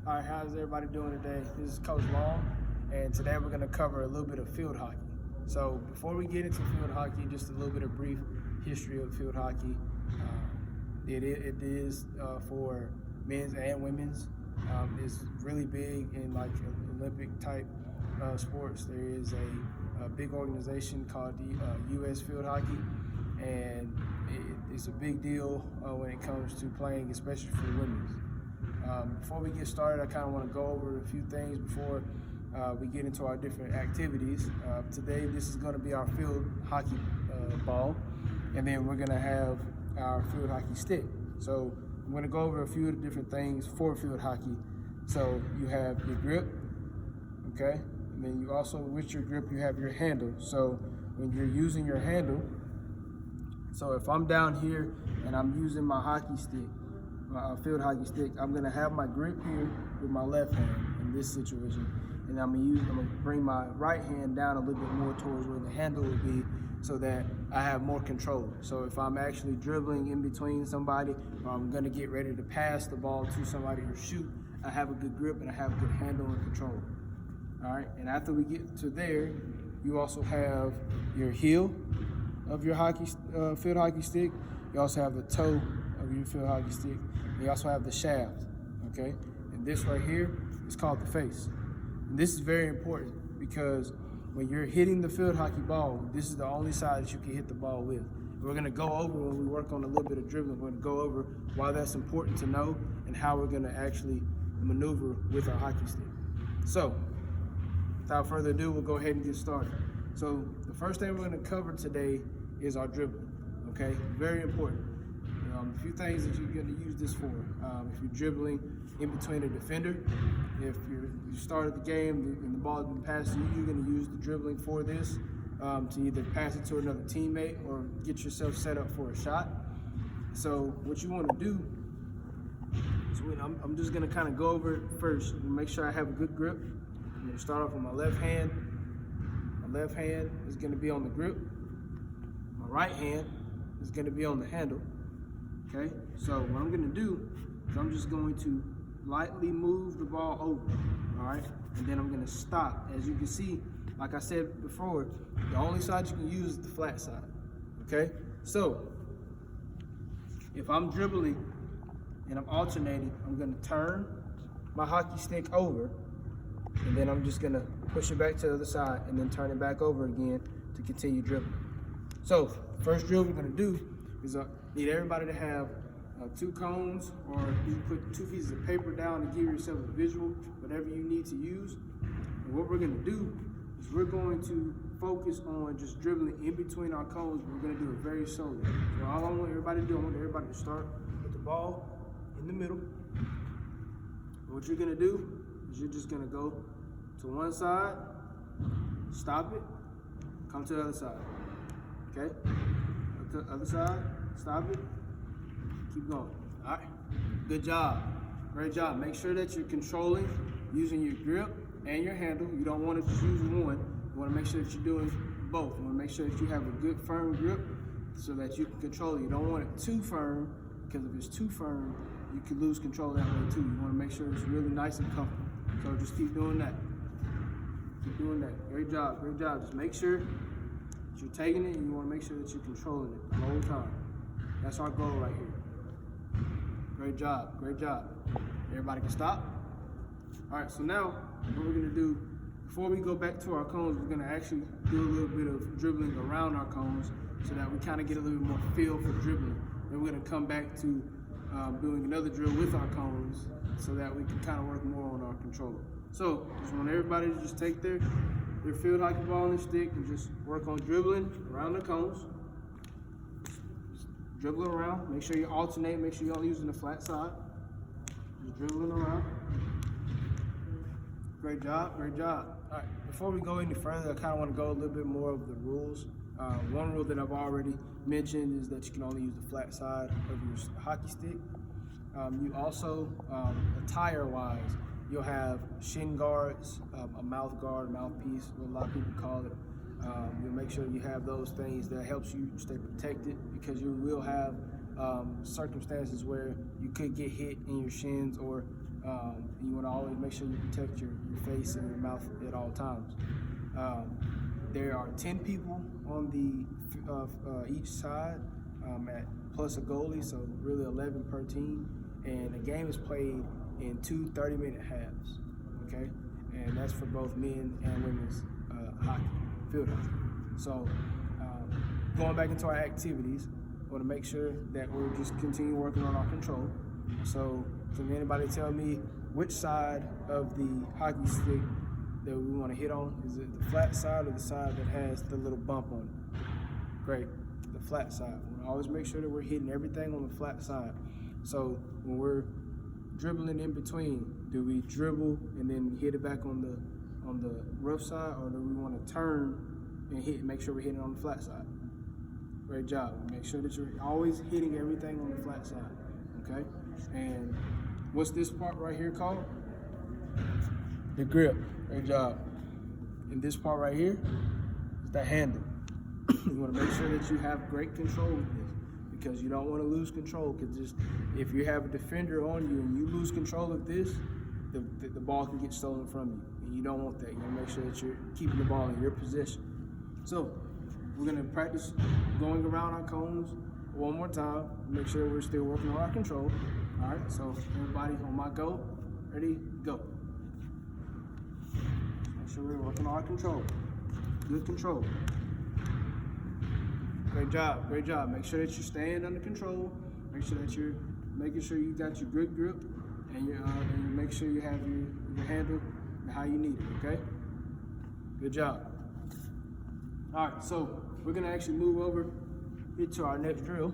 All right, how's everybody doing today? This is Coach Long, and today we're going to cover a little bit of field hockey. So before we get into field hockey, just a little bit of brief history of field hockey. It is for men's and women's. It's really big in like Olympic type sports. There is a big organization called the U.S. Field Hockey, and it's a big deal when it comes to playing, especially for women's. Before we get started, I kind of want to go over a few things before we get into our different activities. Today, this is going to be our field hockey ball, and then we're going to have our field hockey stick. So I'm going to go over a few of the different things for field hockey. So you have your grip, okay? And then you also, with your grip, you have your handle. So when you're using your handle, so if I'm down here and I'm using my hockey stick, my field hockey stick, I'm going to have my grip here with my left hand in this situation. And I'm going to bring my right hand down a little bit more towards where the handle would be so that I have more control. So if I'm actually dribbling in between somebody, or I'm going to get ready to pass the ball to somebody or shoot, I have a good grip and I have a good handle and control. All right, and after we get to there, you also have your heel of your field hockey stick. You also have the toe of your field hockey stick. You also have the shaft, okay? And this right here is called the face. And this is very important because when you're hitting the field hockey ball, this is the only side that you can hit the ball with. We're gonna go over, when we work on a little bit of dribbling, we're gonna go over why that's important to know and how we're gonna actually maneuver with our hockey stick. So, without further ado, we'll go ahead and get started. So, the first thing we're gonna cover today is our dribbling, okay? Very important. A few things that you're going to use this for. If you're dribbling in between a defender, if you started the game and the ball has been passed to you, you're going to use the dribbling for this to either pass it to another teammate or get yourself set up for a shot. So what you want to do is, I'm just going to kind of go over it first and make sure I have a good grip. I'm going to start off with my left hand. My left hand is going to be on the grip. My right hand is going to be on the handle. Okay, so what I'm gonna do is I'm just going to lightly move the ball over, all right? And then I'm gonna stop. As you can see, like I said before, the only side you can use is the flat side, okay? So, if I'm dribbling and I'm alternating, I'm gonna turn my hockey stick over, and then I'm just gonna push it back to the other side and then turn it back over again to continue dribbling. So, first drill we're gonna do is need everybody to have 2 cones, or you put 2 pieces of paper down to give yourself a visual, whatever you need to use. And what we're gonna do is we're going to focus on just dribbling in between our cones. We're gonna do it very slowly. So all I want everybody to do, I want everybody to start with the ball in the middle. And what you're gonna do is you're just gonna go to one side, stop it, come to the other side, okay? To the other side, stop it, keep going. All right, good job, great job. Make sure that you're controlling using your grip and your handle. You don't want to just use one. You want to make sure that you're doing both. You want to make sure that you have a good firm grip so that you can control it. You don't want it too firm, because if it's too firm, you could lose control that way too. You want to make sure it's really nice and comfortable. So just keep doing that. Keep doing that. Great job, great job. Just make sure you're taking it, and you want to make sure that you're controlling it the whole time. That's our goal right here. Great job, great job. Everybody can stop. All right, so now what we're gonna do, before we go back to our cones, we're gonna actually do a little bit of dribbling around our cones so that we kind of get a little bit more feel for dribbling. Then we're gonna come back to doing another drill with our cones so that we can kind of work more on our control. So just want everybody to just take their field hockey ball and stick and just work on dribbling around the cones. Just dribble around. Make sure you alternate. Make sure you're only using the flat side. Just dribbling around. Great job, great job. All right, before we go any further, I kind of want to go a little bit more of the rules. One rule that I've already mentioned is that you can only use the flat side of your hockey stick. You also, attire-wise, you'll have shin guards, a mouth guard, mouthpiece, what a lot of people call it. You'll make sure you have those things that helps you stay protected, because you will have circumstances where you could get hit in your shins, or And you want to always make sure you protect your face and your mouth at all times. There are 10 people on the each side at plus a goalie, so really 11 per team. And the game is played in 2 30-minute halves, okay? And that's for both men and women's hockey, field hockey. So going back into our activities, we want to make sure that we're just continue working on our control. So can anybody tell me which side of the hockey stick that we want to hit on? Is it the flat side or the side that has the little bump on it? Great, the flat side. We want to always make sure that we're hitting everything on the flat side. So when we're dribbling in between, do we dribble and then hit it back on the rough side, or do we want to turn and make sure we're hitting on the flat side? Great job. Make sure that you're always hitting everything on the flat side, okay? And what's this part right here called? The grip. Great job. And this part right here is the handle. You want to make sure that you have great control with this, because you don't want to lose control. Because if you have a defender on you and you lose control of this, the ball can get stolen from you, and you don't want that. You want to make sure that you're keeping the ball in your position. So we're going to practice going around our cones one more time. Make sure we're still working on our control. All right, so everybody on my go. Ready, go. Make sure we're working on our control. Good control. Great job, great job. Make sure that you're staying under control. Make sure that you're making sure you got your good grip, and and make sure you have your handle how you need it, okay? Good job. All right, so we're gonna actually move over into our next drill.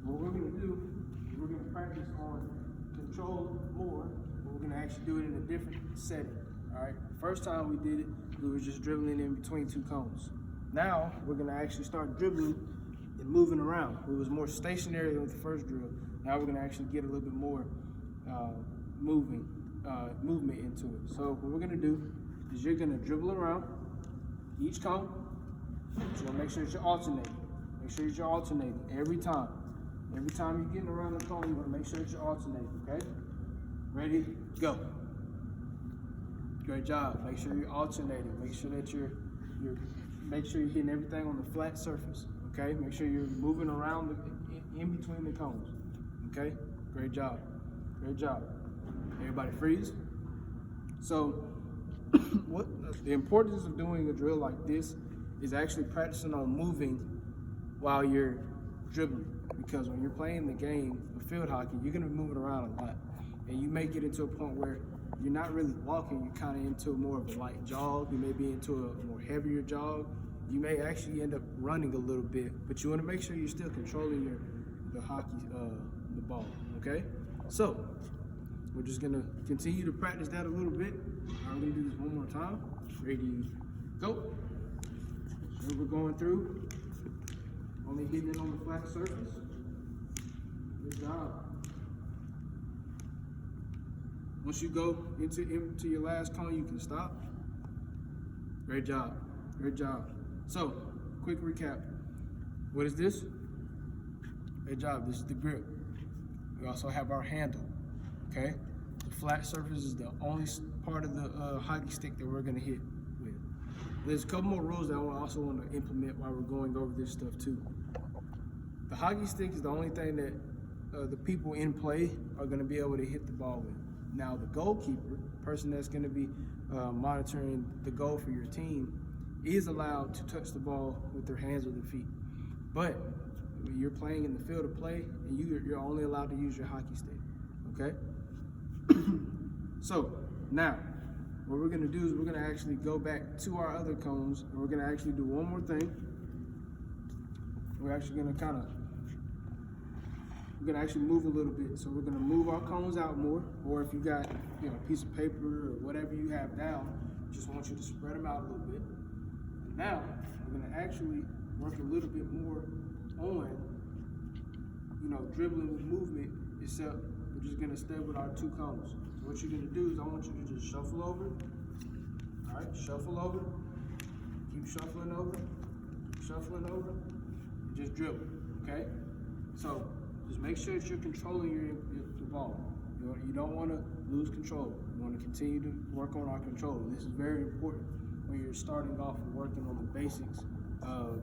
What we're gonna do is we're gonna practice on control more, but we're gonna actually do it in a different setting, all right? The first time we did it, we were just dribbling in between 2 cones. Now, we're gonna actually start dribbling and moving around. It was more stationary than the first drill. Now we're gonna actually get a little bit more movement into it. So what we're gonna do is you're gonna dribble around each cone. So make sure that you're alternating. Make sure that you're alternating every time. Every time you're getting around the cone, you wanna make sure that you're alternating, okay? Ready, go. Great job. Make sure you're alternating. Make sure that you're hitting everything on the flat surface, okay? Make sure you're moving around in between the cones, okay? Great job, great job. Everybody freeze. So what the importance of doing a drill like this is actually practicing on moving while you're dribbling, because when you're playing the game of field hockey, you're gonna be moving around a lot, and you may get into a point where you're not really walking, you're kind of into more of a light jog. You may be into a more heavier jog. You may actually end up running a little bit, but you want to make sure you're still controlling the ball, okay? So we're just gonna continue to practice that a little bit. I'm gonna do this one more time. Ready, go. So we're going through, only hitting it on the flat surface. Good job. Once you go into your last cone, you can stop. Great job, great job. So, quick recap. What is this? Great job, this is the grip. We also have our handle, okay? The flat surface is the only part of the hockey stick that we're gonna hit with. There's a couple more rules that I also want to implement while we're going over this stuff too. The hockey stick is the only thing that the people in play are gonna be able to hit the ball with. Now the goalkeeper, person that's going to be monitoring the goal for your team, is allowed to touch the ball with their hands or their feet. But when you're playing in the field of play, and you're only allowed to use your hockey stick, okay? So now, what we're going to do is we're going to actually go back to our other cones, and we're going to actually do one more thing. We're actually going to we're gonna actually move a little bit. So we're gonna move our cones out more, or if you got a piece of paper or whatever you have down, just want you to spread them out a little bit. And now we're gonna actually work a little bit more on, dribbling with movement, except we're just gonna stay with our 2 cones. So what you're gonna do is I want you to just shuffle over. All right, shuffle over, keep shuffling over, and just dribble, okay? So just make sure that you're controlling the ball. You don't want to lose control. You want to continue to work on our control. This is very important when you're starting off and working on the basics of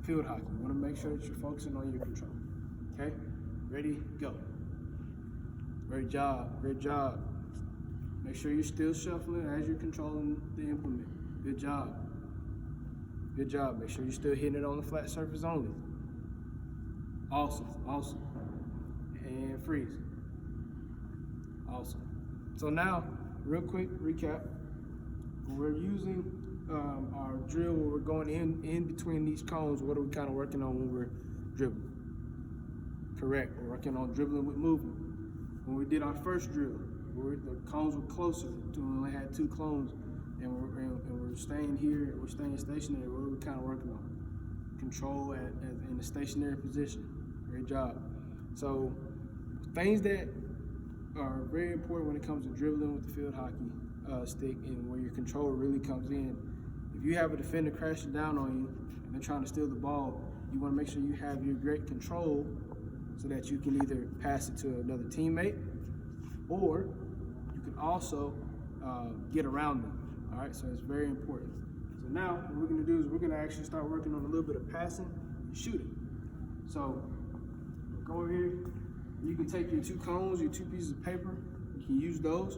field hockey. You want to make sure that you're focusing on your control. Okay? Ready, go. Great job, great job. Make sure you're still shuffling as you're controlling the implement. Good job. Good job. Make sure you're still hitting it on the flat surface only. Awesome, awesome. And freeze. Awesome. So now, real quick recap. We're using our drill where we're going in between these cones. What are we kind of working on when we're dribbling? Correct. We're working on dribbling with movement. When we did our first drill, the cones were closer to when we only had 2 cones, and we're staying here, we're staying stationary. What are we kind of working on? Control in a stationary position. Great job. So things that are very important when it comes to dribbling with the field hockey stick, and where your control really comes in. If you have a defender crashing down on you and they're trying to steal the ball, you want to make sure you have your great control so that you can either pass it to another teammate, or you can also get around them. All right, so it's very important. So now what we're going to do is we're going to actually start working on a little bit of passing and shooting. So go over here. You can take your 2 cones, your 2 pieces of paper. You can use those,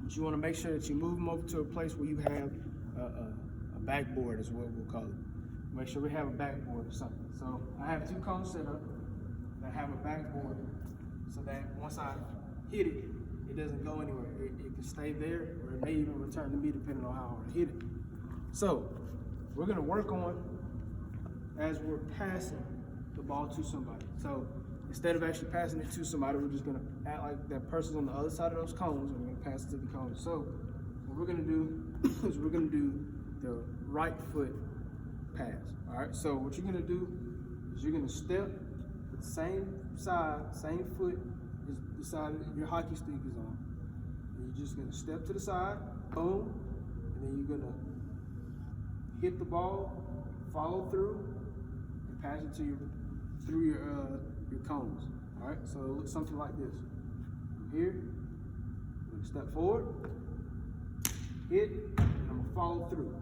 but you want to make sure that you move them over to a place where you have a backboard, is what we'll call it. Make sure we have a backboard or something. So I have 2 cones set up that have a backboard, so that once I hit it, it doesn't go anywhere. It can stay there, or it may even return to me depending on how hard I hit it. So we're going to work on as we're passing the ball to somebody. So instead of actually passing it to somebody, we're just going to act like that person's on the other side of those cones, and we're going to pass it to the cones. So what we're going to do is we're going to do the right foot pass. All right, so what you're going to do is you're going to step the same side, same foot is the side your hockey stick is on. And you're just going to step to the side, boom, and then you're going to hit the ball, follow through, and pass it to through your cones. All right, so it looks something like this. From here, I'm going to step forward, hit, and I'm going to follow through.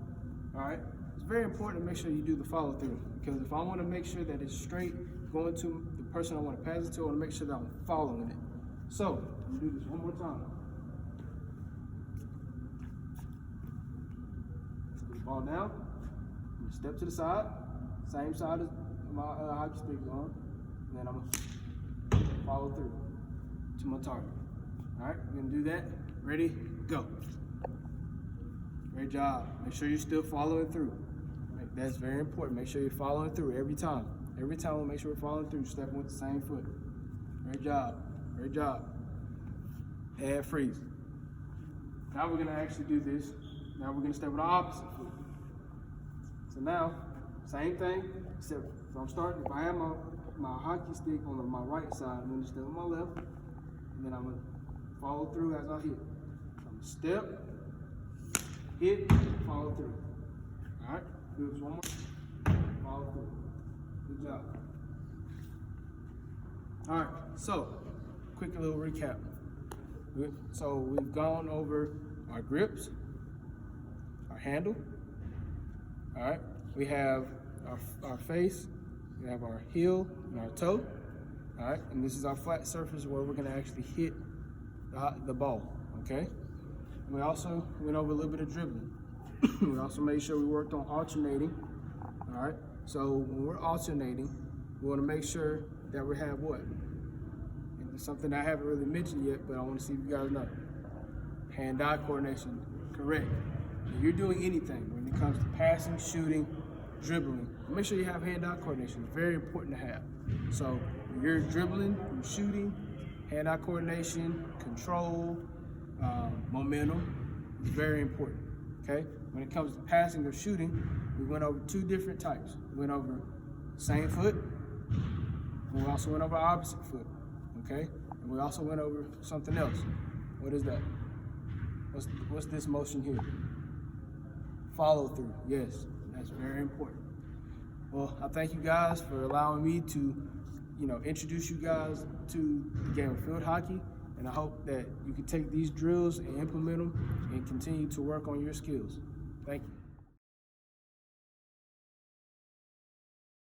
All right, it's very important to make sure you do the follow through, because if I want to make sure that it's straight going to the person I want to pass it to, I want to make sure that I'm following it. So I'm going to do this one more time. Put the ball down. I'm going to step to the side, same side as my hockey stick is on, and then I'm going to follow through to my target. All right, we're going to do that. Ready, go. Great job. Make sure you're still following through. That's very important. Make sure you're following through every time. Every time we'll make sure we're following through, stepping with the same foot. Great job. Great job. And freeze. Now we're going to actually do this. Now we're going to step with the opposite foot. So now, same thing, except if I'm starting, if I have my hockey stick on my right side, I'm going to step on my left, and then I'm going to follow through as I hit. So I'm going to step, hit, follow through. All right, do this one more. Follow through. Good job. All right, so quick little recap. So we've gone over our grips, our handle. All right, we have our face, we have our heel and our toe. All right, and this is our flat surface where we're going to actually hit the ball. Okay. We also went over a little bit of dribbling. We also made sure we worked on alternating. All right, so when we're alternating, we want to make sure that we have what? And it's something I haven't really mentioned yet, but I want to see if you guys know. Hand-eye coordination, correct. When you're doing anything, when it comes to passing, shooting, dribbling, make sure you have hand-eye coordination. It's very important to have. So when you're dribbling, you're shooting, hand-eye coordination, control, momentum is very important, okay? When it comes to passing or shooting, we went over 2 different types. We went over same foot, and we also went over opposite foot, okay? And we also went over something else. What is that? What's this motion here? Follow through, yes, that's very important. Well, I thank you guys for allowing me to, introduce you guys to the game of field hockey. And I hope that you can take these drills and implement them and continue to work on your skills. Thank you.